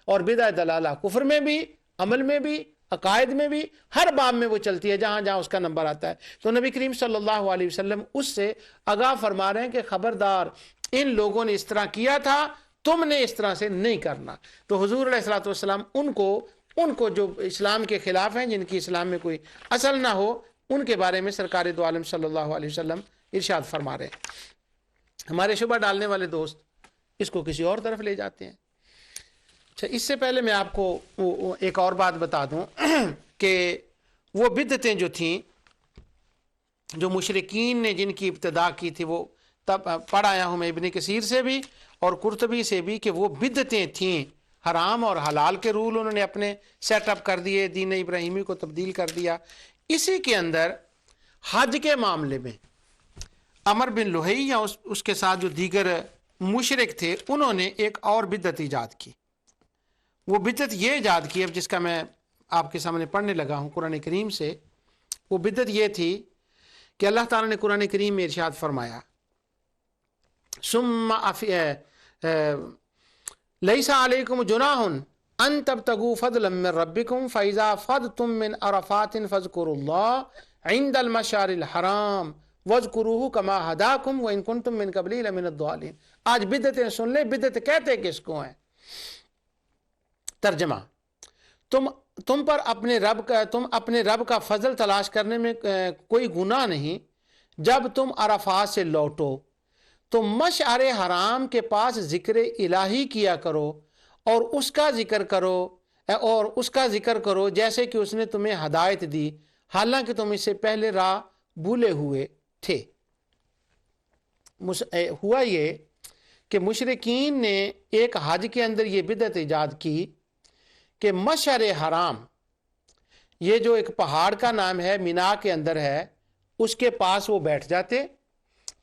اور بدع دلالہ کفر میں بھی، عمل میں بھی، عقائد میں بھی، ہر باب میں وہ چلتی ہے جہاں جہاں اس کا نمبر آتا ہے۔ تو نبی کریم صلی اللہ علیہ وسلم اس سے آگاہ فرما رہے ہیں کہ خبردار، ان لوگوں نے اس طرح کیا تھا، تم نے اس طرح سے نہیں کرنا۔ تو حضور علیہ الصلوۃ والسلام ان کو جو اسلام کے خلاف ہیں، جن کی اسلام میں کوئی اصل نہ ہو، ان کے بارے میں سرکار دو عالم صلی اللہ علیہ وسلم ارشاد فرما رہے ہیں۔ ہمارے شبہ ڈالنے والے دوست اس کو کسی اور طرف لے جاتے ہیں۔ اچھا، اس سے پہلے میں آپ کو ایک اور بات بتا دوں کہ وہ بدعتیں جو تھیں، جو مشرکین نے جن کی ابتدا کی تھی، وہ تب پڑھ آیا ہوں میں ابن کثیر سے بھی اور قرطبی سے بھی کہ وہ بدعتیں تھیں، حرام اور حلال کے رول انہوں نے اپنے سیٹ اپ کر دیے، دین ابراہیمی کو تبدیل کر دیا۔ اسی کے اندر حج کے معاملے میں عمر بن لوہی یا اس کے ساتھ جو دیگر مشرک تھے، انہوں نے ایک اور بدعت ایجاد کی۔ وہ بدعت یہ ایجاد کی، اب جس کا میں آپ کے سامنے پڑھنے لگا ہوں قرآن کریم سے، وہ بدعت یہ تھی کہ اللہ تعالیٰ نے قرآن کریم میں ارشاد فرمایا، ثم لیس علیکم جناح ان تبتغوا فضلا من ربکم فاذا افضتم من عرفات فاذکروا اللہ عند المشعر الحرام واذکروہ کما ہداکم وان کنتم من قبلہ لمن الضالین۔ آج بدعتیں سن لیں، بدعت کہتے کس کو ہیں؟ ترجمہ، تم پر اپنے رب کا فضل تلاش کرنے میں کوئی گناہ نہیں جب تم عرفات سے لوٹو تو مشعر حرام کے پاس ذکر الہی کیا کرو اور اس کا ذکر کرو جیسے کہ اس نے تمہیں ہدایت دی، حالانکہ تم اس سے پہلے راہ بھولے ہوئے تھے۔ ہوا یہ کہ مشرکین نے ایک حج کے اندر یہ بدعت ایجاد کی کہ مشعر حرام، یہ جو ایک پہاڑ کا نام ہے، مینا کے اندر ہے، اس کے پاس وہ بیٹھ جاتے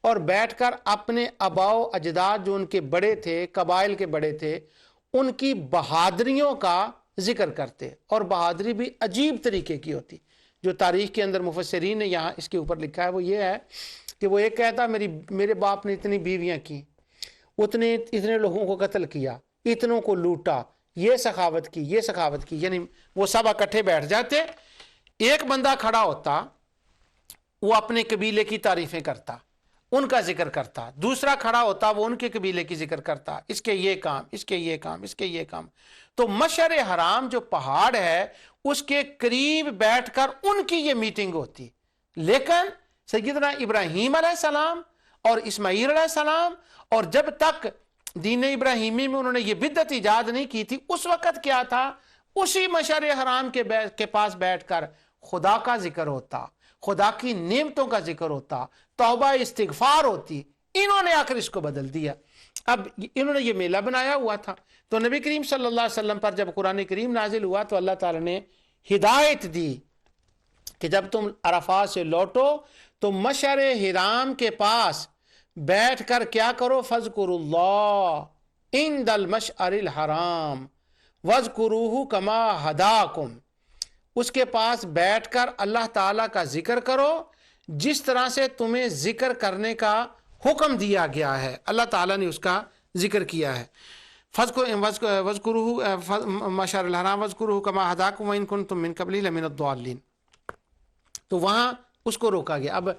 اور بیٹھ کر اپنے آباء و اجداد جو ان کے بڑے تھے، قبائل کے بڑے تھے، ان کی بہادریوں کا ذکر کرتے، اور بہادری بھی عجیب طریقے کی ہوتی۔ جو تاریخ کے اندر مفسرین نے یہاں اس کے اوپر لکھا ہے وہ یہ ہے کہ وہ ایک کہتا میرے باپ نے اتنی بیویاں کی، اتنے لوگوں کو قتل کیا، اتنوں کو لوٹا، یہ سخاوت کی، یعنی وہ سب اکٹھے بیٹھ جاتے، ایک بندہ کھڑا ہوتا، وہ اپنے قبیلے کی تعریفیں کرتا، ان کا ذکر کرتا، دوسرا کھڑا ہوتا، وہ ان کے قبیلے کی ذکر کرتا، اس کے یہ کام، اس کے یہ کام، اس کے یہ کام۔ تو مشعر حرام جو پہاڑ ہے، اس کے قریب بیٹھ کر ان کی یہ میٹنگ ہوتی۔ لیکن سیدنا ابراہیم علیہ السلام اور اسماعیل علیہ السلام، اور جب تک دین ابراہیمی میں انہوں نے یہ بدعت ایجاد نہیں کی تھی، اس وقت کیا تھا؟ اسی مشعر حرام کے پاس بیٹھ کر خدا کا ذکر ہوتا، خدا کی نعمتوں کا ذکر ہوتا، توبہ استغفار ہوتی۔ انہوں نے آخر اس کو بدل دیا۔ اب انہوں نے یہ میلہ بنایا ہوا تھا، تو نبی کریم صلی اللہ علیہ وسلم پر جب قرآن کریم نازل ہوا تو اللہ تعالیٰ نے ہدایت دی کہ جب تم عرفات سے لوٹو تو مشعر حرام کے پاس بیٹھ کر کیا کرو؟ فاذکروا اللہ عند المشعر الحرام واذکروہ کما ہداکم، اس کے پاس بیٹھ کر اللہ تعالیٰ کا ذکر کرو جس طرح سے تمہیں ذکر کرنے کا حکم دیا گیا ہے، اللہ تعالیٰ نے اس کا ذکر کیا ہے۔ وَاذْكُرُوهُ مَشْعَرَ الْحَرَامَ وَاذْكُرُوهُ كَمَا هَدَاكُمْ وَإِن كُنتُم مِّن قَبْلِهِ لَمِنَ الضَّالِّينَ۔ تو وہاں اس کو روکا گیا۔ اب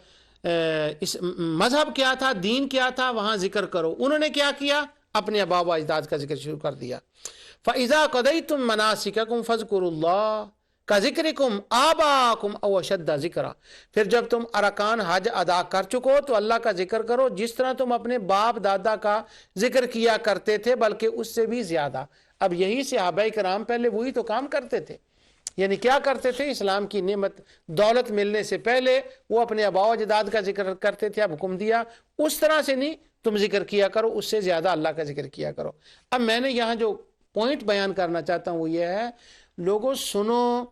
اس مذہب کیا تھا، دین کیا تھا، وہاں ذکر کرو۔ انہوں نے کیا کیا؟ اپنے آباء و اجداد کا ذکر شروع کر دیا۔ فَإِذَا قَضَيْتُم مَّنَاسِكَكُمْ فَاذْكُرُوا اللَّهَ كَذِكْرِكُمْ آبَاءَكُمْ أَوْ أَشَدَّ ذِكْرًا۔ پھر جب تم ارکان حج ادا کر چکو تو اللہ کا ذکر کرو جس طرح تم اپنے باپ دادا کا ذکر کیا کرتے تھے، بلکہ اس سے بھی زیادہ۔ اب یہی صحابہ کرام پہلے وہی تو کام کرتے تھے، یعنی کیا کرتے تھے؟ اسلام کی نعمت دولت ملنے سے پہلے وہ اپنے آباء و اجداد کا ذکر کرتے تھے۔ اب حکم دیا اس طرح سے نہیں، تم ذکر کیا کرو، اس سے زیادہ اللہ کا ذکر کیا کرو۔ اب میں نے یہاں جو پوائنٹ بیان کرنا چاہتا ہوں وہ یہ ہے، لوگوں سنو،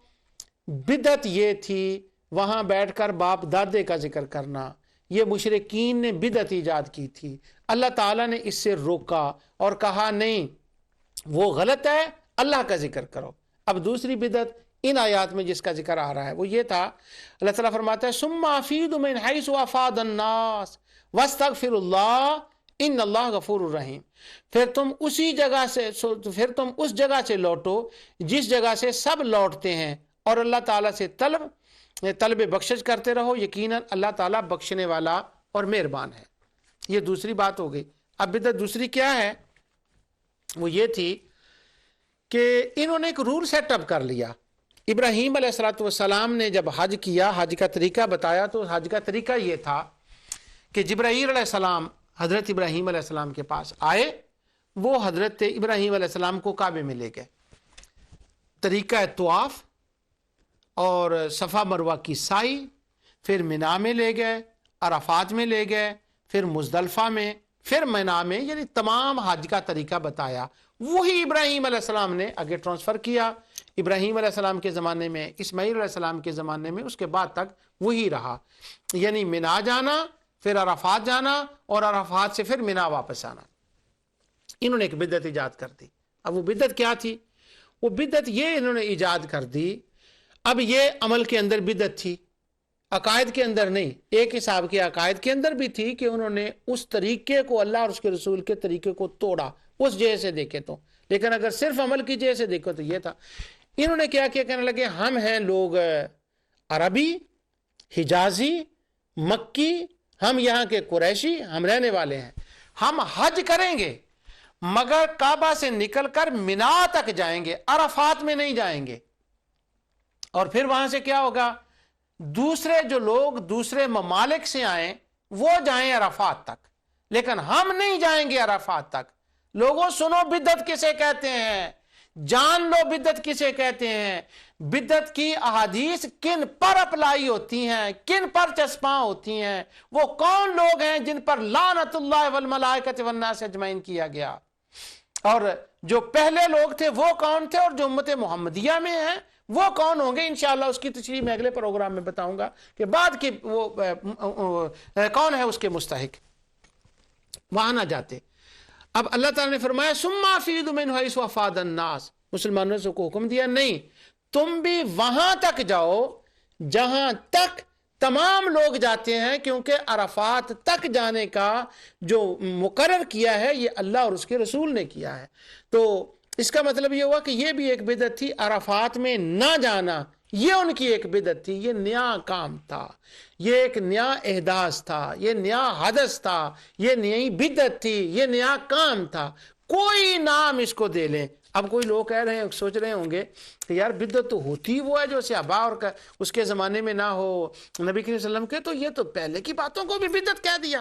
بدعت یہ تھی وہاں بیٹھ کر باپ دادے کا ذکر کرنا، یہ مشرکین نے بدعت ایجاد کی تھی۔ اللہ تعالیٰ نے اس سے روکا اور کہا نہیں وہ غلط ہے، اللہ کا ذکر کرو۔ اب دوسری بدعت ان آیات میں جس کا ذکر آ رہا ہے وہ یہ تھا، اللہ تعالیٰ فرماتا ہے ثم افیضوا من حیث افاض الناس واستغفروا اللہ ان اللہ غفور الرحیم، پھر تم اس جگہ سے لوٹو جس جگہ سے سب لوٹتے ہیں، اور اللہ تعالیٰ سے طلب بخشش کرتے رہو، یقیناً اللہ تعالیٰ بخشنے والا اور مہربان ہے۔ یہ دوسری بات ہو گئی۔ اب بدعت دوسری کیا ہے؟ وہ یہ تھی کہ انہوں نے ایک رول سیٹ اپ کر لیا۔ ابراہیم علیہ السلام نے جب حج کیا، حج کا طریقہ بتایا، تو حج کا طریقہ یہ تھا کہ جبرائیل علیہ السلام حضرت ابراہیم علیہ السلام کے پاس آئے، وہ حضرت ابراہیم علیہ السلام کو کعبے میں لے گئے، طریقہ طواف اور صفا مروہ کی سعی، پھر منا میں لے گئے، عرفات میں لے گئے، پھر مزدلفہ میں، پھر منا میں، یعنی تمام حج کا طریقہ بتایا۔ وہی ابراہیم علیہ السلام نے آگے ٹرانسفر کیا، ابراہیم علیہ السلام کے زمانے میں، اسماعیل علیہ السلام کے زمانے میں، اس کے بعد تک وہی رہا، یعنی منا جانا، پھر عرفات جانا، اور عرفات سے پھر منا واپس آنا۔ انہوں نے ایک بدعت ایجاد کر دی۔ اب وہ بدعت کیا تھی؟ وہ بدعت یہ انہوں نے ایجاد کر دی، اب یہ عمل کے اندر بدعت تھی، عقائد کے اندر نہیں۔ ایک حساب کے عقائد کے اندر بھی تھی کہ انہوں نے اس طریقے کو، اللہ اور اس کے رسول کے طریقے کو توڑا، اس جہے سے دیکھے تو، لیکن اگر صرف عمل کی جہے سے دیکھو تو یہ تھا۔ انہوں نے کیا کہنے لگے، ہم ہیں لوگ عربی، حجازی، مکی، ہم یہاں کے قریشی، ہم رہنے والے ہیں، ہم حج کریں گے مگر کعبہ سے نکل کر منا تک جائیں گے، عرفات میں نہیں جائیں گے، اور پھر وہاں سے کیا ہوگا، دوسرے جو لوگ دوسرے ممالک سے آئیں وہ جائیں عرفات تک، لیکن ہم نہیں جائیں گے عرفات تک۔ لوگوں سنو بدعت کسے کہتے ہیں، جان لو بدعت کسے کہتے ہیں۔ بدعت کی احادیث کن پر اپلائی ہوتی ہیں، کن پر چسپاں ہوتی ہیں، وہ کون لوگ ہیں جن پر لعنت اللہ والملائکۃ والناس اجمعین کیا گیا، اور جو پہلے لوگ تھے وہ کون تھے، اور جو امت محمدیہ میں ہیں وہ کون ہوں گے۔ انشاءاللہ اس کی تشریح میں اگلے پروگرام میں بتاؤں گا کہ بعد کی وہ کون ہے اس کے مستحق۔ وہاں نہ جاتے۔ اب اللہ تعالیٰ نے فرمایا ثم افیضوا من حیث افاض الناس، مسلمانوں سے کو حکم دیا نہیں تم بھی وہاں تک جاؤ جہاں تک تمام لوگ جاتے ہیں، کیونکہ عرفات تک جانے کا جو مقرر کیا ہے یہ اللہ اور اس کے رسول نے کیا ہے۔ تو اس کا مطلب یہ ہوا کہ یہ بھی ایک بدعت تھی، عرفات میں نہ جانا، یہ ان کی ایک بدعت تھی، یہ نیا کام تھا، یہ ایک نیا احداث تھا، یہ نیا حدث تھا، یہ نئی بدعت تھی، یہ نیا کام تھا، کوئی نام اس کو دے لیں۔ اب کوئی لوگ کہہ رہے ہیں، سوچ رہے ہوں گے کہ یار بدعت تو ہوتی وہ ہے جو صحابہ اور اس کے زمانے میں نہ ہو، نبی کریم صلی اللہ علیہ وسلم کے، تو یہ تو پہلے کی باتوں کو بھی بدعت کہہ دیا۔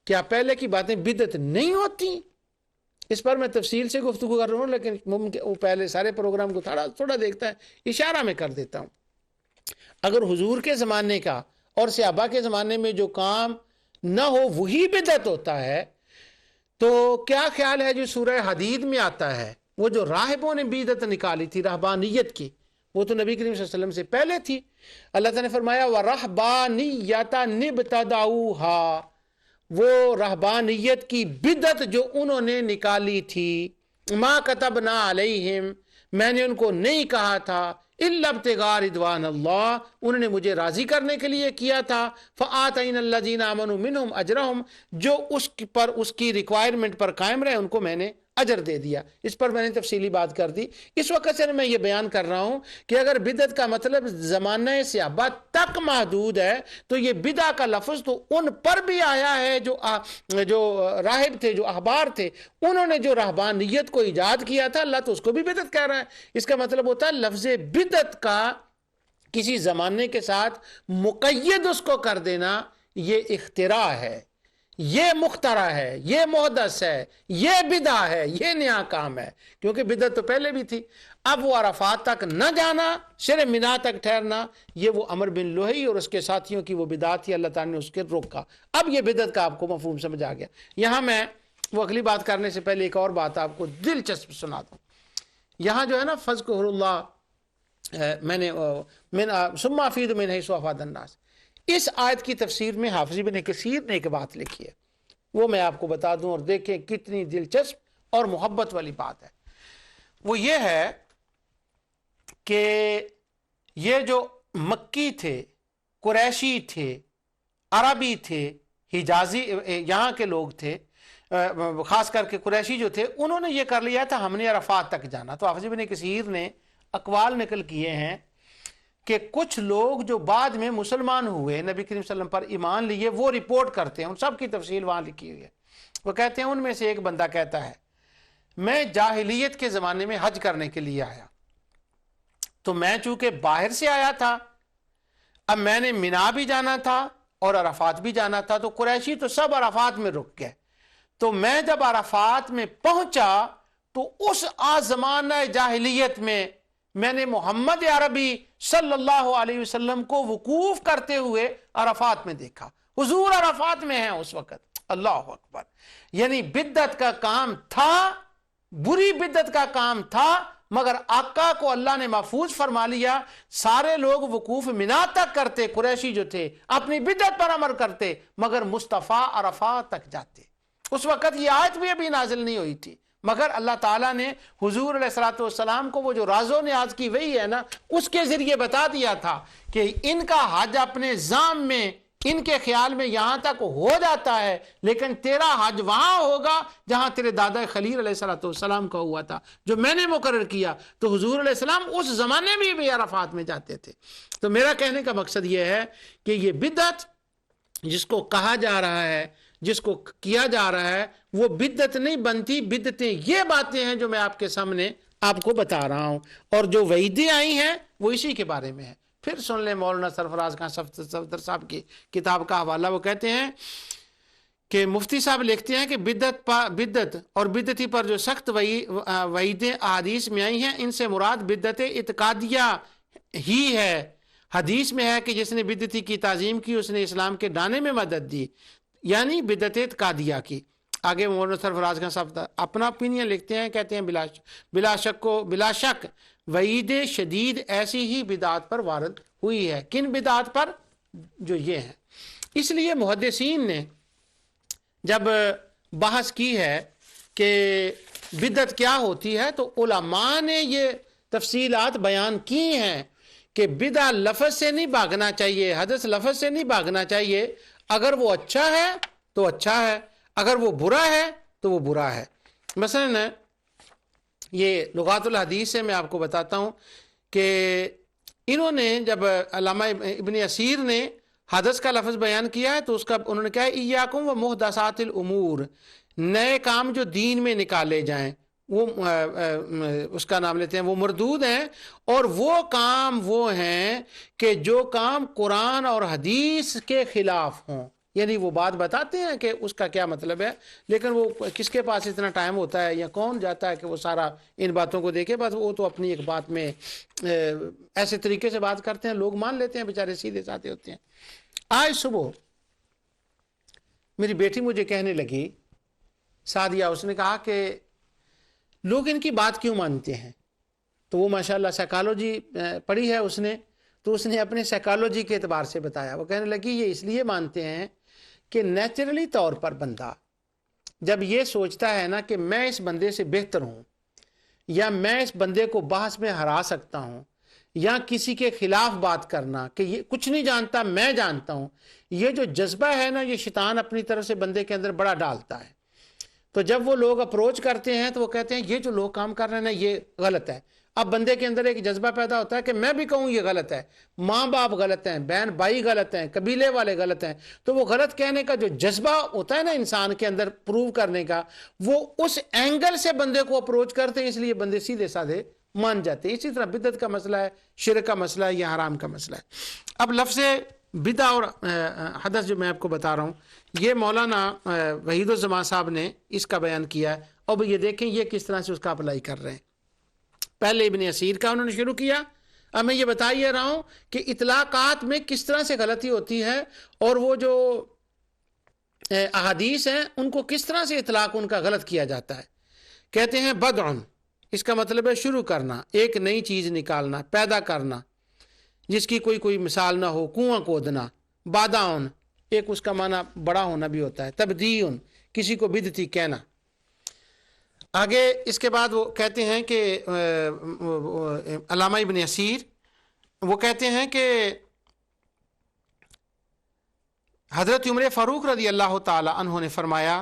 کیا پہلے کی باتیں بدعت نہیں ہوتی؟ اس پر میں تفصیل سے گفتگو کر رہا ہوں، لیکن وہ پہلے سارے پروگرام کو تھوڑا دیکھتا ہے، اشارہ میں کر دیتا ہوں۔ اگر حضور کے زمانے کا اور صحابہ کے زمانے میں جو کام نہ ہو وہی بدعت ہوتا ہے، تو کیا خیال ہے جو سورہ حدید میں آتا ہے، وہ جو راہبوں نے بدعت نکالی تھی رہبانیت کی، وہ تو نبی کریم صلی اللہ علیہ وسلم سے پہلے تھی۔ اللہ تعالیٰ نے فرمایا وَرَهْبَانِيَّةً ابْتَدَعُوهَا، وہ رہبانیت کی بدعت جو انہوں نے نکالی تھی، مَا كَتَبْنَا عَلَيْهِمْ، میں نے ان کو نہیں کہا تھا، إِلَّا ابْتِغَاءَ رِضْوَانِ اللَّهِ، انہوں نے مجھے راضی کرنے کے لیے کیا تھا، فَآتَيْنَا الَّذِينَ آمَنُوا مِنْهُمْ أَجْرَهُمْ، جو اس پر اس کی ریکوائرمنٹ پر قائم رہے ان کو میں نے اجر دے دیا۔ اس پر میں نے تفصیلی بات کر دی۔ اس وقت سے میں یہ بیان کر رہا ہوں کہ اگر بدعت کا مطلب زمانہ صحابہ تک محدود ہے تو یہ بدعہ کا لفظ تو ان پر بھی آیا ہے جو راہب تھے، جو احبار تھے، انہوں نے جو رہبانیت کو ایجاد کیا تھا، اللہ تو اس کو بھی بدعت کہہ رہا ہے۔ اس کا مطلب ہوتا ہے لفظ بدعت کا کسی زمانے کے ساتھ مقید اس کو کر دینا، یہ اختراع ہے، یہ مخترع ہے، یہ محدث ہے، یہ بدعہ ہے، یہ نیا کام ہے، کیونکہ بدعت تو پہلے بھی تھی۔ اب وہ عرفات تک نہ جانا، صرف منا تک ٹھہرنا، یہ وہ عمر بن لوہی اور اس کے ساتھیوں کی وہ بدعت تھی، اللہ تعالیٰ نے اس کے روکا۔ اب یہ بدعت کا آپ کو مفہوم سمجھ آ گیا۔ یہاں میں وہ اگلی بات کرنے سے پہلے ایک اور بات آپ کو دلچسپ سناتا ہوں۔ یہاں جو ہے نا فَاذْكُرُوا اللَّهَ، میں نے ثُمَّ أَفِيضُوا مِنْ حَيْثُ أَفَاضَ النَّاسُ، اس آیت کی تفسیر میں حافظ ابن کثیر نے ایک بات لکھی ہے، وہ میں آپ کو بتا دوں اور دیکھیں کتنی دلچسپ اور محبت والی بات ہے۔ وہ یہ ہے کہ یہ جو مکی تھے، قریشی تھے، عربی تھے، حجازی یہاں کے لوگ تھے، خاص کر کے قریشی جو تھے انہوں نے یہ کر لیا تھا ہم نے عرفات تک جانا. تو حافظ ابن کثیر نے اقوال نقل کیے ہیں کہ کچھ لوگ جو بعد میں مسلمان ہوئے نبی کریم صلی اللہ علیہ وسلم پر ایمان لیے وہ رپورٹ کرتے ہیں, ان سب کی تفصیل وہاں لکھی ہوئی ہے. وہ کہتے ہیں ان میں سے ایک بندہ کہتا ہے میں جاہلیت کے زمانے میں حج کرنے کے لیے آیا, تو میں چونکہ باہر سے آیا تھا, اب میں نے مینا بھی جانا تھا اور عرفات بھی جانا تھا, تو قریشی تو سب عرفات میں رک گئے. تو میں جب عرفات میں پہنچا تو اس زمانہ جاہلیت میں نے محمد عربی صلی اللہ علیہ وسلم کو وقوف کرتے ہوئے عرفات میں دیکھا. حضور عرفات میں ہیں اس وقت. اللہ اکبر. یعنی بدعت کا کام تھا, بری بدعت کا کام تھا, مگر آقا کو اللہ نے محفوظ فرما لیا. سارے لوگ وقوف مینا تک کرتے, قریشی جو تھے اپنی بدعت پر عمل کرتے, مگر مصطفیٰ عرفات تک جاتے. اس وقت یہ آیت بھی ابھی نازل نہیں ہوئی تھی, مگر اللہ تعالیٰ نے حضور علیہ الصلوۃ والسلام کو وہ جو راز و نیاز کی وحی ہے نا, اس کے ذریعے بتا دیا تھا کہ ان کا حج اپنے ذام میں ان کے خیال میں یہاں تک ہو جاتا ہے, لیکن تیرا حج وہاں ہوگا جہاں تیرے دادا خلیل علیہ الصلوۃ والسلام کا ہوا تھا, جو میں نے مقرر کیا. تو حضور علیہ السلام اس زمانے میں بھی عرفات میں جاتے تھے. تو میرا کہنے کا مقصد یہ ہے کہ یہ بدعت جس کو کہا جا رہا ہے, جس کو کیا جا رہا ہے, وہ بدعت نہیں بنتی. بدعتیں یہ باتیں ہیں جو میں آپ کے سامنے آپ کو بتا رہا ہوں, اور جو وعیدیں آئی ہیں وہ اسی کے بارے میں ہے. پھر سن لیں مولانا سرفراز خان صفدر صاحب کی کتاب کا حوالہ. وہ کہتے ہیں کہ مفتی صاحب لکھتے ہیں کہ بدعت اور بدعتی پر جو سخت وعیدیں احادیث میں آئی ہیں, ان سے مراد بدعت اعتقادیہ ہی ہے. حدیث میں ہے کہ جس نے بدعتی کی تعظیم کی اس نے اسلام کے ڈانے میں مدد دی, یعنی بدعت اعتقادیہ کی. آگے مولانا سرفراز خان صاحب اپنا اوپینین لکھتے ہیں, کہتے ہیں بلا شک وعید شدید ایسی ہی بدعات پر وارد ہوئی ہے. کن بدعات پر؟ جو یہ ہیں. اس لیے محدثین نے جب بحث کی ہے کہ بدعت کیا ہوتی ہے, تو علماء نے یہ تفصیلات بیان کی ہیں کہ بدعت لفظ سے نہیں بھاگنا چاہیے, حدث لفظ سے نہیں بھاگنا چاہیے. اگر وہ اچھا ہے تو اچھا ہے, اگر وہ برا ہے تو وہ برا ہے. مثلا یہ لغات الحدیث سے میں آپ کو بتاتا ہوں کہ انہوں نے جب علامہ ابن اسیر نے حدث کا لفظ بیان کیا ہے تو اس کا انہوں نے کہا ایاکم و محدثات الامور, نئے کام جو دین میں نکالے جائیں وہ اس کا نام لیتے ہیں, وہ مردود ہیں. اور وہ کام وہ ہیں کہ جو کام قرآن اور حدیث کے خلاف ہوں. یعنی وہ بات بتاتے ہیں کہ اس کا کیا مطلب ہے, لیکن وہ کس کے پاس اتنا ٹائم ہوتا ہے یا کون جاتا ہے کہ وہ سارا ان باتوں کو دیکھے. بس وہ تو اپنی ایک بات میں ایسے طریقے سے بات کرتے ہیں, لوگ مان لیتے ہیں, بیچارے سیدھے سادے ہوتے ہیں. آج صبح میری بیٹی مجھے کہنے لگی, سعدیہ, اس نے کہا کہ لوگ ان کی بات کیوں مانتے ہیں. تو وہ ماشاءاللہ سائیکالوجی پڑھی ہے اس نے, تو اس نے اپنے سائیکالوجی کے اعتبار سے بتایا. وہ کہنے لگی یہ اس لیے مانتے ہیں کہ نیچرلی طور پر بندہ جب یہ سوچتا ہے نا کہ میں اس بندے سے بہتر ہوں, یا میں اس بندے کو بحث میں ہرا سکتا ہوں, یا کسی کے خلاف بات کرنا کہ یہ کچھ نہیں جانتا میں جانتا ہوں, یہ جو جذبہ ہے نا یہ شیطان اپنی طرف سے بندے کے اندر بڑا ڈالتا ہے. تو جب وہ لوگ اپروچ کرتے ہیں تو وہ کہتے ہیں یہ جو لوگ کام کر رہے ہیں نا یہ غلط ہے. اب بندے کے اندر ایک جذبہ پیدا ہوتا ہے کہ میں بھی کہوں یہ غلط ہے, ماں باپ غلط ہیں, بہن بھائی غلط ہیں, قبیلے والے غلط ہیں. تو وہ غلط کہنے کا جو جذبہ ہوتا ہے نا انسان کے اندر پروو کرنے کا, وہ اس اینگل سے بندے کو اپروچ کرتے ہیں, اس لیے بندے سیدھے سادھے مان جاتے ہیں. اسی طرح بدعت کا مسئلہ ہے, شرک کا مسئلہ ہے, یا حرام کا مسئلہ ہے. اب لفظ بدعہ اور حدث جو میں آپ کو بتا رہا ہوں یہ مولانا وحید الزمان صاحب نے اس کا بیان کیا ہے. اب یہ دیکھیں یہ کس طرح سے اس کا اپلائی کر رہے ہیں. پہلے ابن اسیر کا انہوں نے شروع کیا. اب میں یہ بتا ہی رہا ہوں کہ اطلاقات میں کس طرح سے غلطی ہوتی ہے, اور وہ جو احادیث ہیں ان کو کس طرح سے اطلاق ان کا غلط کیا جاتا ہے. کہتے ہیں بدعن, اس کا مطلب ہے شروع کرنا, ایک نئی چیز نکالنا, پیدا کرنا جس کی کوئی مثال نہ ہو, کنواں کھودنا. بادعن, ایک اس کا معنی بڑا ہونا بھی ہوتا ہے. تبدیعن, کسی کو بدعتی کہنا. آگے اس کے بعد وہ کہتے ہیں کہ علامہ ابن اسیر وہ کہتے ہیں کہ حضرت عمر فاروق رضی اللہ تعالی عنہ نے فرمایا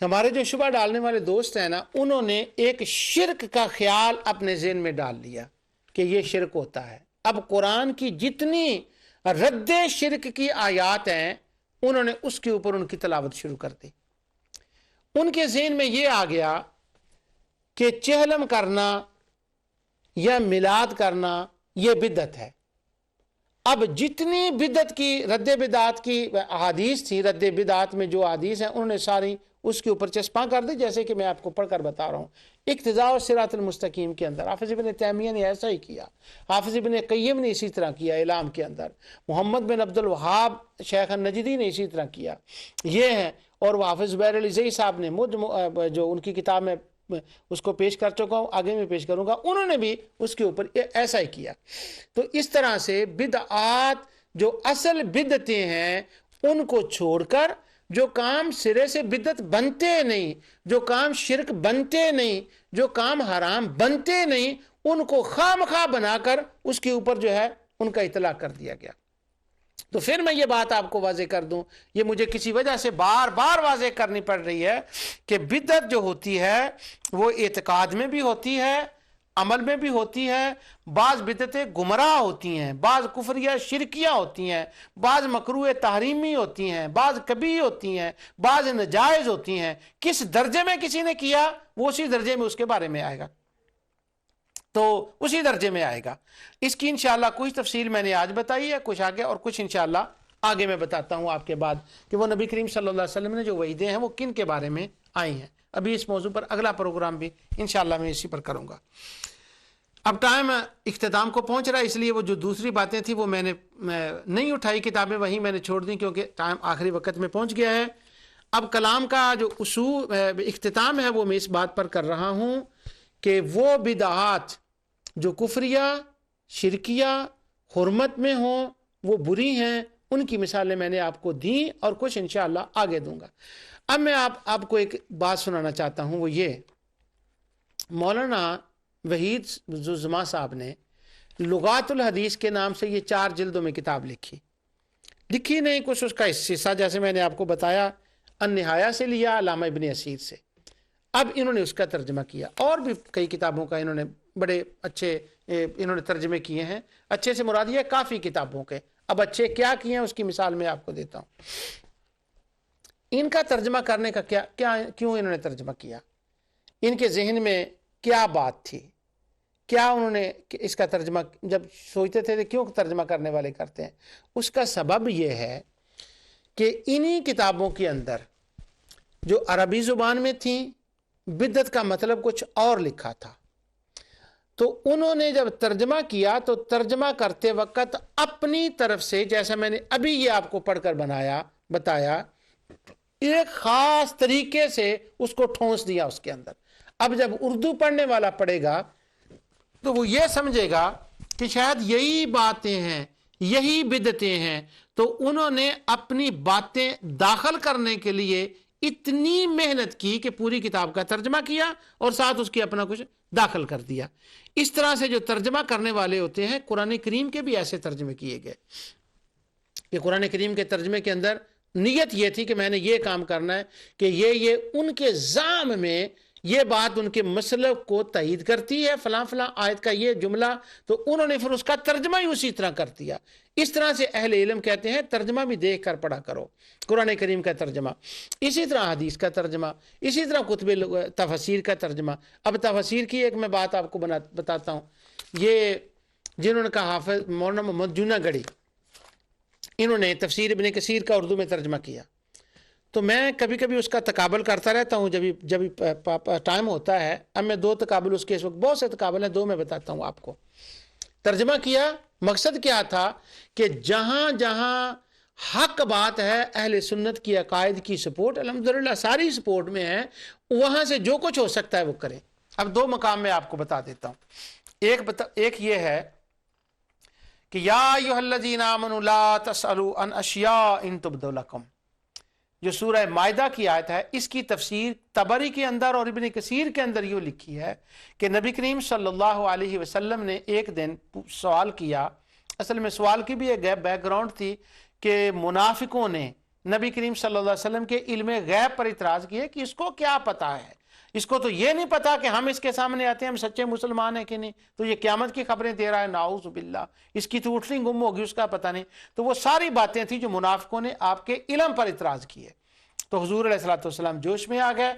ہمارے جو شبہ ڈالنے والے دوست ہیں نا، انہوں نے ایک شرک کا خیال اپنے ذہن میں ڈال لیا کہ یہ شرک ہوتا ہے۔ اب قرآن کی جتنی رد شرک کی آیات ہیں انہوں نے اس کے اوپر ان کی تلاوت شروع کر دی۔ ان کے ذہن میں یہ آ گیا کہ چہلم کرنا یا میلاد کرنا یہ بدعت ہے۔ اب جتنی بدعت کی رد بدعت کی احادیث تھی، رد بدعت میں جو احادیث ہیں انہوں نے ساری اس کے اوپر چسپاں کر دی، جیسے کہ میں آپ کو پڑھ کر بتا رہا ہوں۔ اقتداء الصراط المستقیم کے اندر حافظ ابن تیمیہ نے ایسا ہی کیا، حافظ ابن قیم نے اسی طرح کیا، اعلام کے اندر محمد بن عبد الوہاب شیخ النجدی نے اسی طرح کیا، یہ ہے۔ اور وہ حافظ زبیر علی زئی صاحب نے جو ان کی کتاب میں اس کو پیش کر چکا ہوں، آگے میں پیش کروں گا، انہوں نے بھی اس کے اوپر ایسا ہی کیا۔ تو اس طرح سے بدعات جو اصل بدعتیں ہیں ان کو چھوڑ کر جو کام سرے سے بدعت بنتے نہیں، جو کام شرک بنتے نہیں، جو کام حرام بنتے نہیں، ان کو خواہ بنا کر اس کے اوپر جو ہے ان کا اطلاق کر دیا گیا۔ تو پھر میں یہ بات آپ کو واضح کر دوں، یہ مجھے کسی وجہ سے بار بار واضح کرنی پڑ رہی ہے کہ بدعت جو ہوتی ہے وہ اعتقاد میں بھی ہوتی ہے، عمل میں بھی ہوتی ہے، بعض بدعتیں گمراہ ہوتی ہیں، بعض کفریہ شرکیہ ہوتی ہیں، بعض مکروہ تحریمی ہوتی ہیں، بعض کبیح ہوتی ہیں، بعض نجائز ہوتی ہیں۔ کس درجے میں کسی نے کیا وہ اسی درجے میں اس کے بارے میں آئے گا، تو اسی درجے میں آئے گا۔ اس کی انشاءاللہ کچھ تفصیل میں نے آج بتائی ہے، کچھ آگے، اور کچھ انشاءاللہ آگے میں بتاتا ہوں آپ کے بعد کہ وہ نبی کریم صلی اللہ علیہ وسلم نے جو وعیدیں ہیں وہ کن کے بارے میں آئی ہیں۔ ابھی اس موضوع پر اگلا پروگرام بھی انشاءاللہ میں اسی پر کروں گا۔ اب ٹائم اختتام کو پہنچ رہا ہے، اس لیے وہ جو دوسری باتیں تھیں وہ میں نے نہیں اٹھائی، کتابیں وہیں میں نے چھوڑ دیں کیونکہ ٹائم آخری وقت میں پہنچ گیا ہے۔ اب کلام کا جو اصول اختتام ہے وہ میں اس بات پر کر رہا ہوں کہ وہ بدعات جو کفریہ شرکیہ حرمت میں ہوں وہ بری ہیں، ان کی مثالیں میں نے آپ کو دیں اور کچھ انشاءاللہ آگے دوں گا۔ اب میں آپ کو ایک بات سنانا چاہتا ہوں، وہ یہ، مولانا وحید زما صاحب نے لغات الحدیث کے نام سے یہ 4 جلدوں میں کتاب لکھی نہیں، کچھ اس کا حصہ جیسے میں نے آپ کو بتایا النہایہ سے لیا، علامہ ابن اسیر سے۔ اب انہوں نے اس کا ترجمہ کیا، اور بھی کئی کتابوں کا انہوں نے بڑے اچھے انہوں نے ترجمے کیے ہیں۔ اچھے سے مراد یہ کافی کتابوں کے، اب اچھے کیا کیے ہیں اس کی مثال میں آپ کو دیتا ہوں۔ ان کا ترجمہ کرنے کا کیوں انہوں نے ترجمہ کیا، ان کے ذہن میں کیا بات تھی، کیا انہوں نے اس کا ترجمہ جب سوچتے تھے کیوں ترجمہ کرنے والے کرتے ہیں؟ اس کا سبب یہ ہے کہ انہی کتابوں کے اندر جو عربی زبان میں تھیں بدعت کا مطلب کچھ اور لکھا تھا، تو انہوں نے جب ترجمہ کیا تو ترجمہ کرتے وقت اپنی طرف سے، جیسا میں نے ابھی یہ آپ کو پڑھ کر بتایا، ایک خاص طریقے سے اس کو ٹھونس دیا اس کے اندر۔ اب جب اردو پڑھنے والا پڑھے گا تو وہ یہ سمجھے گا کہ شاید یہی باتیں ہیں، یہی بدعتیں ہیں، تو انہوں نے اپنی باتیں داخل کرنے کے لیے اتنی محنت کی کہ پوری کتاب کا ترجمہ کیا اور ساتھ اس کی اپنا کچھ داخل کر دیا۔ اس طرح سے جو ترجمہ کرنے والے ہوتے ہیں، قرآن کریم کے بھی ایسے ترجمے کیے گئے کہ قرآن کریم کے ترجمے کے اندر نیت یہ تھی کہ میں نے یہ کام کرنا ہے کہ یہ ان کے ذام میں یہ بات ان کے مسلک کو تائید کرتی ہے، فلاں فلاں آیت کا یہ جملہ، تو انہوں نے پھر اس کا ترجمہ ہی اسی طرح کر دیا۔ اس طرح سے اہل علم کہتے ہیں ترجمہ بھی دیکھ کر پڑھا کرو، قرآن کریم کا ترجمہ، اسی طرح حدیث کا ترجمہ، اسی طرح کتب تفسیر کا ترجمہ۔ اب تفسیر کی ایک میں بات آپ کو بتاتا ہوں، یہ جنہوں نے کہا حافظ مولانا محمد جوناگڑھی، انہوں نے تفسیر ابن کثیر کا اردو میں ترجمہ کیا، تو میں کبھی کبھی اس کا تقابل کرتا رہتا ہوں جب ٹائم ہوتا ہے۔ اب میں 2 تقابل اس کے اس وقت بہت سے تقابل ہیں، 2 میں بتاتا ہوں آپ کو۔ ترجمہ کیا، مقصد کیا تھا کہ جہاں جہاں حق بات ہے، اہل سنت کی عقائد کی سپورٹ الحمدللہ ساری سپورٹ میں ہے، وہاں سے جو کچھ ہو سکتا ہے وہ کریں۔ اب 2 مقام میں آپ کو بتا دیتا ہوں۔ ایک یہ ہے کہ یا ایھا الذین آمنوا لا تسألوا عن اشیاء ان تبد لکم، جو سورہ مائدہ کی آیت ہے، اس کی تفسیر طبری کے اندر اور ابن کثیر کے اندر یہ لکھی ہے کہ نبی کریم صلی اللہ علیہ وسلم نے ایک دن سوال کیا۔ اصل میں سوال کی بھی ایک بیک گراؤنڈ تھی کہ منافقوں نے نبی کریم صلی اللہ علیہ وسلم کے علم غیب پر اعتراض کیے کہ اس کو کیا پتا ہے، اس کو تو یہ نہیں پتا کہ ہم اس کے سامنے آتے ہیں ہم سچے مسلمان ہیں کہ نہیں، تو یہ قیامت کی خبریں دے رہا ہے، نعوذ باللہ، اس کی تو اٹھنی گم ہوگی، اس کا پتہ نہیں۔ تو وہ ساری باتیں تھیں جو منافقوں نے آپ کے علم پر اعتراض کیے۔ تو حضور علیہ الصلوۃ والسلام جوش میں آ گئے،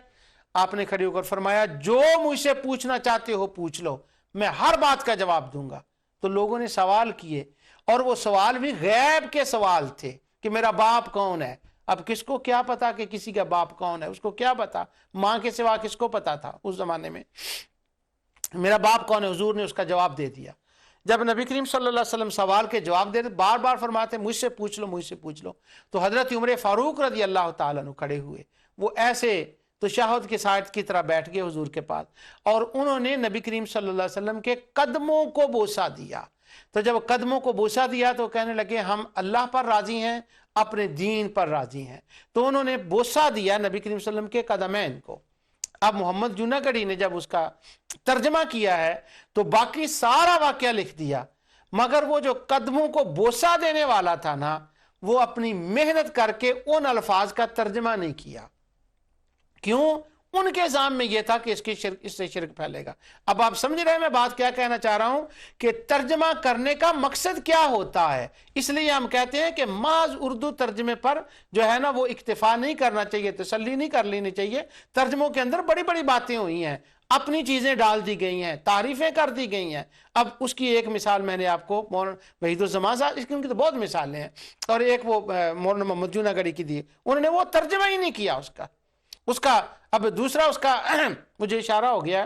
آپ نے کھڑے ہو کر فرمایا جو مجھ سے پوچھنا چاہتے ہو پوچھ لو، میں ہر بات کا جواب دوں گا۔ تو لوگوں نے سوال کیے، اور وہ سوال بھی غیب کے سوال تھے کہ میرا باپ کون ہے۔ اب کس کو کیا پتا کہ کسی کا باپ کون ہے، اس کو کیا پتا، ماں کے سوا کس کو پتا تھا اس زمانے میں، میرا باپ کون ہے؟ حضور نے اس کا جواب دے دیا۔ جب نبی کریم صلی اللہ علیہ وسلم سوال کے جواب دے بار بار فرماتے مجھ سے پوچھ لو، مجھ سے پوچھ لو، تو حضرت عمر فاروق رضی اللہ تعالیٰ عنہ کھڑے ہوئے، وہ ایسے تشہد کے سائٹ کی طرح بیٹھ گئے حضور کے پاس، اور انہوں نے نبی کریم صلی اللہ علیہ وسلم کے قدموں کو بوسہ دیا۔ تو جب قدموں کو بوسہ دیا تو کہنے لگے ہم اللہ پر راضی ہیں، اپنے دین پر راضی ہیں۔ تو انہوں نے بوسہ دیا نبی کریم صلی اللہ علیہ وسلم کے قدمین کو۔ اب محمد جوناگڑھی نے جب اس کا ترجمہ کیا ہے تو باقی سارا واقعہ لکھ دیا، مگر وہ جو قدموں کو بوسہ دینے والا تھا نا، وہ اپنی محنت کر کے ان الفاظ کا ترجمہ نہیں کیا۔ کیوں؟ ان کے ذہن میں یہ تھا کہ اس سے شرک پھیلے گا۔ اب آپ سمجھ رہے ہیں میں بات کیا کہنا چاہ رہا ہوں کہ ترجمہ کرنے کا مقصد کیا ہوتا ہے۔ اس لیے ہم کہتے ہیں کہ محض اردو ترجمے پر جو ہے نا وہ اکتفا نہیں کرنا چاہیے، تسلی نہیں کر لینی چاہیے۔ ترجموں کے اندر بڑی بڑی باتیں ہوئی ہیں، اپنی چیزیں ڈال دی گئی ہیں، تعریفیں کر دی گئی ہیں۔ اب اس کی ایک مثال میں نے آپ کو مولانا وحید الزمان صاحب، اس کی ان کی تو بہت مثالیں ہیں، اور ایک وہ مولانا محمد جوناگڑھی کی دی، انہوں نے وہ ترجمہ ہی نہیں کیا اس کا۔ اب دوسرا اس کا مجھے اشارہ ہو گیا،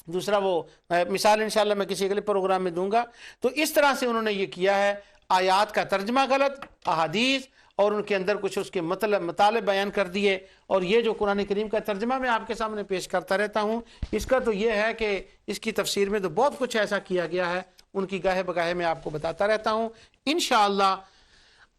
دوسرا وہ مثال انشاءاللہ میں کسی اگلے پروگرام میں دوں گا۔ تو اس طرح سے انہوں نے یہ کیا ہے، آیات کا ترجمہ غلط، احادیث اور ان کے اندر کچھ اس کے مطالب بیان کر دیے۔ اور یہ جو قرآن کریم کا ترجمہ میں آپ کے سامنے پیش کرتا رہتا ہوں، اس کا تو یہ ہے کہ اس کی تفسیر میں تو بہت کچھ ایسا کیا گیا ہے، ان کی گاہے بگاہے میں آپ کو بتاتا رہتا ہوں۔ انشاءاللہ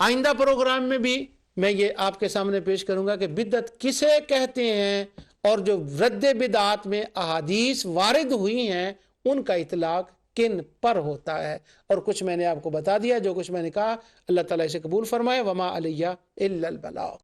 آئندہ پروگرام میں بھی میں یہ آپ کے سامنے پیش کروں گا کہ بدعت کسے کہتے ہیں، اور جو رد بدعات میں احادیث وارد ہوئی ہیں ان کا اطلاق کن پر ہوتا ہے۔ اور کچھ میں نے آپ کو بتا دیا، جو کچھ میں نے کہا اللہ تعالیٰ اسے قبول فرمائے۔ وما علیہ الا البلاغ۔